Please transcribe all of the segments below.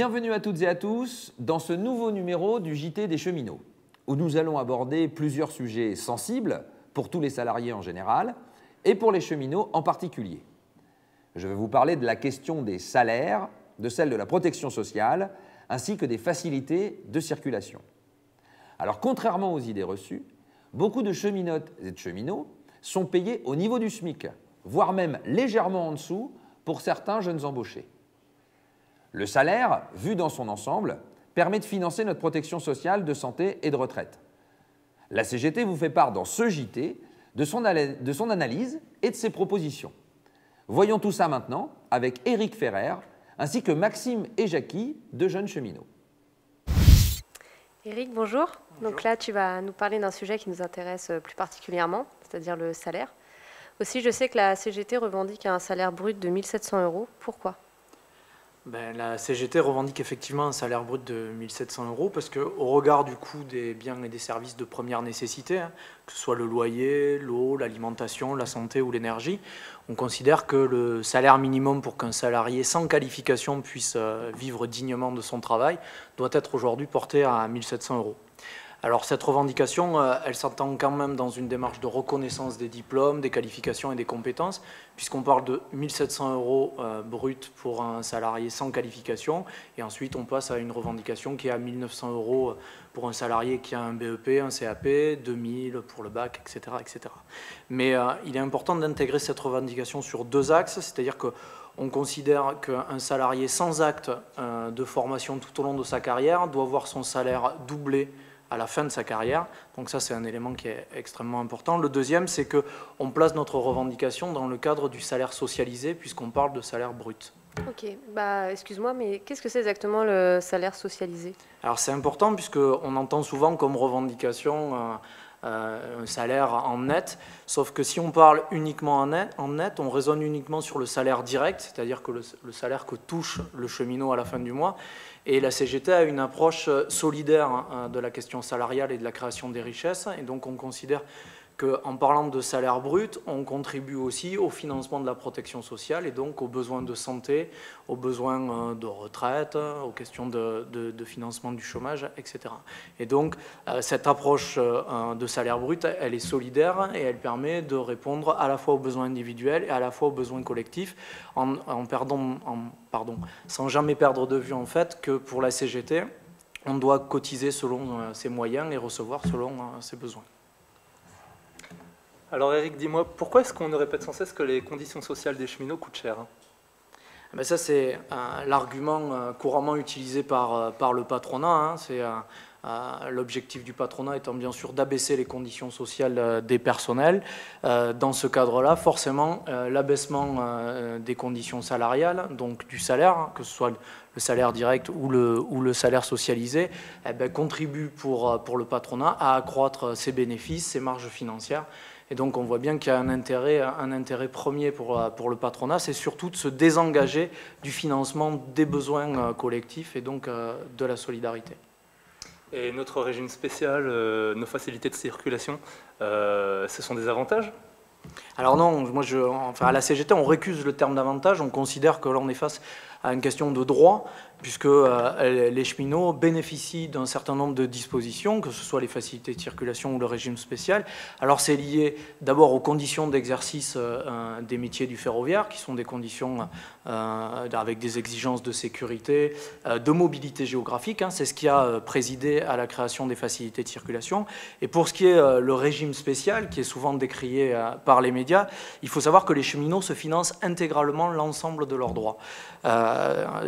Bienvenue à toutes et à tous dans ce nouveau numéro du JT des cheminots, où nous allons aborder plusieurs sujets sensibles pour tous les salariés en général et pour les cheminots en particulier. Je vais vous parler de la question des salaires, de celle de la protection sociale, ainsi que des facilités de circulation. Alors, contrairement aux idées reçues, beaucoup de cheminotes et de cheminots sont payés au niveau du SMIC, voire même légèrement en dessous pour certains jeunes embauchés. Le salaire, vu dans son ensemble, permet de financer notre protection sociale de santé et de retraite. La CGT vous fait part dans ce JT de son analyse et de ses propositions. Voyons tout ça maintenant avec Éric Ferrer ainsi que Maxime et Jackie, deux jeunes cheminots. Éric, bonjour. Donc là, tu vas nous parler d'un sujet qui nous intéresse plus particulièrement, c'est-à-dire le salaire. Aussi, je sais que la CGT revendique un salaire brut de 1 700 €. Pourquoi ? La CGT revendique effectivement un salaire brut de 1 700 € parce qu'au regard du coût des biens et des services de première nécessité, que ce soit le loyer, l'eau, l'alimentation, la santé ou l'énergie, on considère que le salaire minimum pour qu'un salarié sans qualification puisse vivre dignement de son travail doit être aujourd'hui porté à 1 700 €. Alors cette revendication, elle s'entend quand même dans une démarche de reconnaissance des diplômes, des qualifications et des compétences, puisqu'on parle de 1 700 € brut pour un salarié sans qualification, et ensuite on passe à une revendication qui est à 1 900 € pour un salarié qui a un BEP, un CAP, 2 000 pour le bac, etc. etc. Mais il est important d'intégrer cette revendication sur deux axes, c'est-à-dire qu'on considère qu'un salarié sans acte de formation tout au long de sa carrière doit voir son salaire doublé à la fin de sa carrière. Donc ça, c'est un élément qui est extrêmement important. Le deuxième, c'est qu'on place notre revendication dans le cadre du salaire socialisé, puisqu'on parle de salaire brut. Ok, excuse-moi, mais qu'est-ce que c'est exactement le salaire socialisé ? Alors c'est important, puisqu'on entend souvent comme revendication un salaire en net, sauf que si on parle uniquement en net, on raisonne uniquement sur le salaire direct, c'est-à-dire que le salaire que touche le cheminot à la fin du mois. Et la CGT a une approche solidaire de la question salariale et de la création des richesses. Et donc on considère qu'en parlant de salaire brut, on contribue aussi au financement de la protection sociale et donc aux besoins de santé, aux besoins de retraite, aux questions de financement du chômage, etc. Et donc cette approche de salaire brut, elle est solidaire et elle permet de répondre à la fois aux besoins individuels et à la fois aux besoins collectifs sans jamais perdre de vue en fait que pour la CGT, on doit cotiser selon ses moyens et recevoir selon ses besoins. Alors Éric, dis-moi, pourquoi est-ce qu'on ne répète sans cesse que les conditions sociales des cheminots coûtent cher ? Ça, c'est l'argument couramment utilisé par le patronat. L'objectif du patronat étant bien sûr d'abaisser les conditions sociales des personnels. Dans ce cadre-là, forcément, l'abaissement des conditions salariales, donc du salaire, que ce soit le salaire direct ou le salaire socialisé, contribue pour le patronat à accroître ses bénéfices, ses marges financières. Et donc on voit bien qu'il y a un intérêt premier pour le patronat, c'est surtout de se désengager du financement des besoins collectifs et donc de la solidarité. Et notre régime spécial, nos facilités de circulation, ce sont des avantages ? Alors non, à la CGT, on récuse le terme d'avantage, on considère que là on est face à une question de droit, puisque les cheminots bénéficient d'un certain nombre de dispositions, que ce soit les facilités de circulation ou le régime spécial. Alors c'est lié d'abord aux conditions d'exercice des métiers du ferroviaire, qui sont des conditions avec des exigences de sécurité, de mobilité géographique. C'est ce qui a présidé à la création des facilités de circulation. Et pour ce qui est le régime spécial, qui est souvent décrié par les médias, il faut savoir que les cheminots se financent intégralement l'ensemble de leurs droits.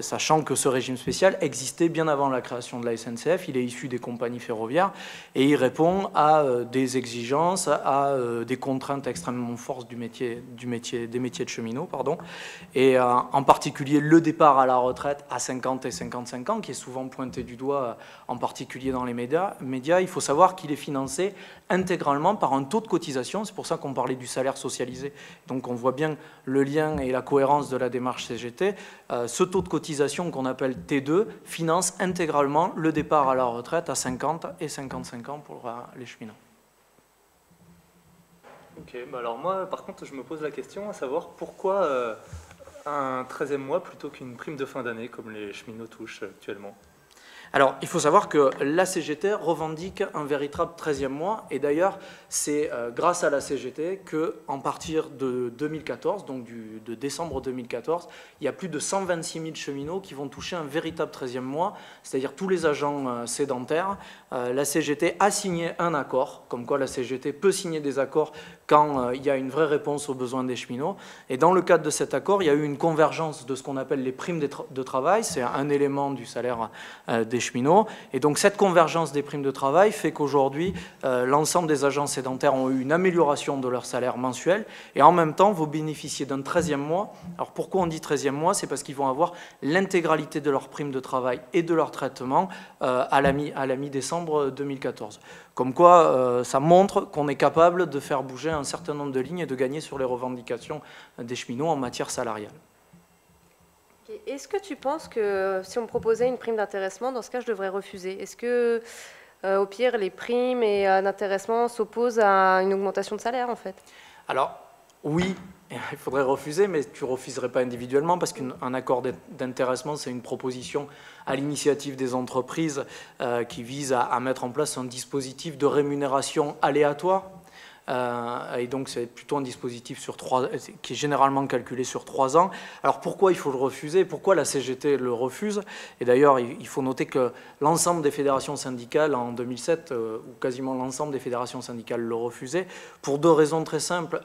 Sachant que ce régime spécial existait bien avant la création de la SNCF, il est issu des compagnies ferroviaires et il répond à des exigences, à des contraintes extrêmement fortes des métiers de cheminots, et en particulier le départ à la retraite à 50 et 55 ans, qui est souvent pointé du doigt, en particulier dans les médias. Il faut savoir qu'il est financé intégralement par un taux de cotisation, c'est pour ça qu'on parlait du salaire socialisé, donc on voit bien le lien et la cohérence de la démarche CGT. Ce taux de cotisation qu'on appelle T2 finance intégralement le départ à la retraite à 50 et 55 ans pour les cheminots. Ok, alors moi par contre je me pose la question à savoir pourquoi un 13e mois plutôt qu'une prime de fin d'année comme les cheminots touchent actuellement? Alors, il faut savoir que la CGT revendique un véritable 13e mois, et d'ailleurs, c'est grâce à la CGT qu'en partir de 2014, donc de décembre 2014, il y a plus de 126 000 cheminots qui vont toucher un véritable 13e mois, c'est-à-dire tous les agents sédentaires. La CGT a signé un accord, comme quoi la CGT peut signer des accords quand il y a une vraie réponse aux besoins des cheminots. Et dans le cadre de cet accord, il y a eu une convergence de ce qu'on appelle les primes de travail, c'est un élément du salaire des cheminots. Et donc cette convergence des primes de travail fait qu'aujourd'hui, l'ensemble des agents sédentaires ont eu une amélioration de leur salaire mensuel, et en même temps, vous bénéficiez d'un 13e mois. Alors pourquoi on dit 13e mois? C'est parce qu'ils vont avoir l'intégralité de leurs primes de travail et de leur traitement à la mi-décembre 2014. Comme quoi, ça montre qu'on est capable de faire bouger un certain nombre de lignes et de gagner sur les revendications des cheminots en matière salariale. Est-ce que tu penses que si on me proposait une prime d'intéressement, dans ce cas, je devrais refuser? Est-ce que, au pire, les primes et d'intéressement s'opposent à une augmentation de salaire, en fait? Alors, oui, il faudrait refuser, mais tu ne refuserais pas individuellement, parce qu'un accord d'intéressement, c'est une proposition à l'initiative des entreprises qui vise à mettre en place un dispositif de rémunération aléatoire. Et donc c'est plutôt un dispositif qui est généralement calculé sur 3 ans. Alors pourquoi il faut le refuser? Pourquoi la CGT le refuse? Et d'ailleurs, il faut noter que l'ensemble des fédérations syndicales en 2007, ou quasiment l'ensemble des fédérations syndicales le refusaient, pour 2 raisons très simples.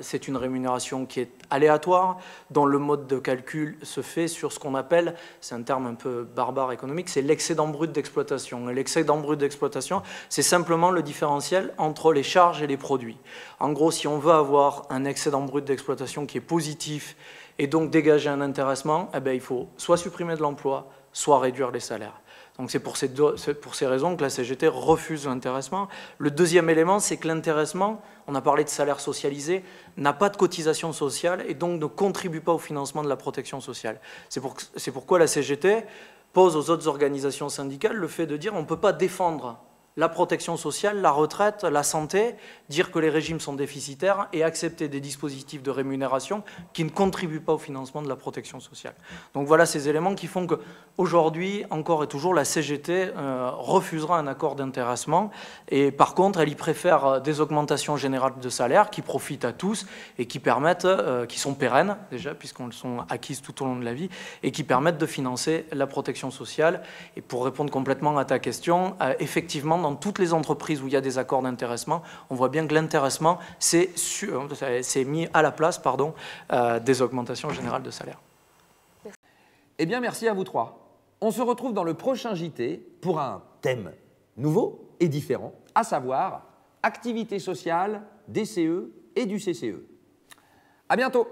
C'est une rémunération qui est aléatoire, dont le mode de calcul se fait sur ce qu'on appelle, c'est un terme un peu barbare économique, c'est l'excédent brut d'exploitation. L'excédent brut d'exploitation, c'est simplement le différentiel entre les charges et les produits. En gros, si on veut avoir un excédent brut d'exploitation qui est positif et donc dégager un intéressement, eh bien, il faut soit supprimer de l'emploi, soit réduire les salaires. Donc c'est pour ces raisons que la CGT refuse l'intéressement. Le deuxième élément, c'est que l'intéressement, on a parlé de salaire socialisé, n'a pas de cotisation sociale et donc ne contribue pas au financement de la protection sociale. C'est pourquoi la CGT pose aux autres organisations syndicales le fait de dire on ne peut pas défendre la protection sociale, la retraite, la santé, dire que les régimes sont déficitaires et accepter des dispositifs de rémunération qui ne contribuent pas au financement de la protection sociale. Donc voilà ces éléments qui font qu'aujourd'hui, encore et toujours, la CGT refusera un accord d'intéressement et par contre, elle y préfère des augmentations générales de salaire qui profitent à tous et qui permettent, qui sont pérennes déjà, puisqu'elles sont acquises tout au long de la vie, et qui permettent de financer la protection sociale. Et pour répondre complètement à ta question, effectivement, dans toutes les entreprises où il y a des accords d'intéressement, on voit bien que l'intéressement c'est mis à la place des augmentations générales de salaire. Eh bien, merci à vous 3. On se retrouve dans le prochain JT pour un thème nouveau et différent, à savoir activité sociale, des CE et du CCE. À bientôt.